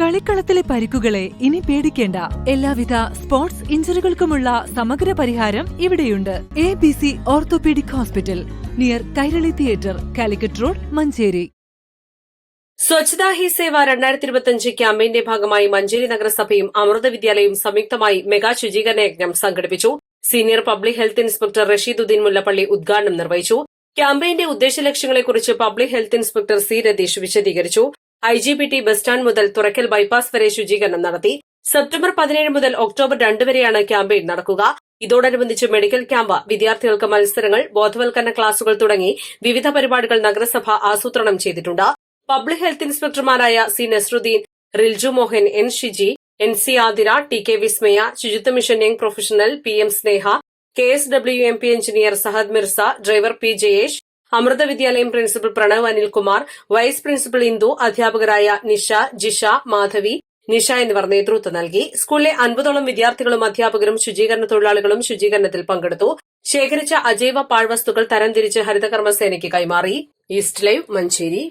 കളിക്കളത്തിലെ പരിക്കുകളെ ഇനി പേടിക്കേണ്ട. എല്ലാവിധ സ്പോർട്സ് ഇഞ്ചുറികൾക്കുമുള്ള സമഗ്ര പരിഹാരം ഇവിടെയുണ്ട്. ABC orthopaedic hospital, near Kairali theatre, Calicut road, Manjeri. Swachhata Hi Seva 2025 ക്യാമ്പയിന്റെ ഭാഗമായി മഞ്ചേരി നഗരസഭയും അമൃത വിദ്യാലയവും സംയുക്തമായി മെഗാ ശുചീകരണ യജ്ഞം സംഘടിപ്പിച്ചു. Senior public health inspector Rasheeduddin Mullappally ഉദ്ഘാടനം നിർവഹിച്ചു. ക്യാമ്പയിന്റെ ഉദ്ദേശലക്ഷ്യങ്ങളെക്കുറിച്ച് public health inspector C Ratheesh വിശദീകരിച്ചു. IGBT ബസ് സ്റ്റാൻഡ് മുതൽ തുറക്കൽ ബൈപ്പാസ് വരെ ശുചീകരണം നടത്തി. സെപ്റ്റംബർ 17 മുതൽ ഒക്ടോബർ 2 വരെയാണ് ക്യാമ്പയിൻ നടക്കുക. ഇതോടനുബന്ധിച്ച് മെഡിക്കൽ ക്യാമ്പ്, വിദ്യാർത്ഥികൾക്ക് മത്സരങ്ങൾ, ബോധവൽക്കരണ ക്ലാസുകൾ തുടങ്ങി വിവിധ പരിപാടികൾ നഗരസഭ ആസൂത്രണം ചെയ്തിട്ടുണ്ട്. പബ്ലിക് ഹെൽത്ത് ഇൻസ്പെക്ടർമാരായ C Nasruddin, Rilju Mohan, N Shiji, NC Athira, TK Vismaya, Suchitwa mission young professional PM Sneha, KSWMP engineer Sahad Mirza, driver P Jayesh, Amrita Vidyalayam principal Pranav Anilkumar, vice principal Indu, അധ്യാപകരായ നിഷ, ജിഷ, മാധവി, നിഷ എന്നിവർ നേതൃത്വം നൽകി. സ്കൂളിലെ 50ഓളം വിദ്യാർത്ഥികളും അധ്യാപകരും ശുചീകരണ തൊഴിലാളികളും ശുചീകരണത്തിൽ പങ്കെടുത്തു. ശേഖരിച്ച അജൈവ പാഴ്വസ്തുക്കൾ തരംതിരിച്ച് ഹരിതകർമ്മസേനയ്ക്ക് കൈമാറി. East live, Manjeri.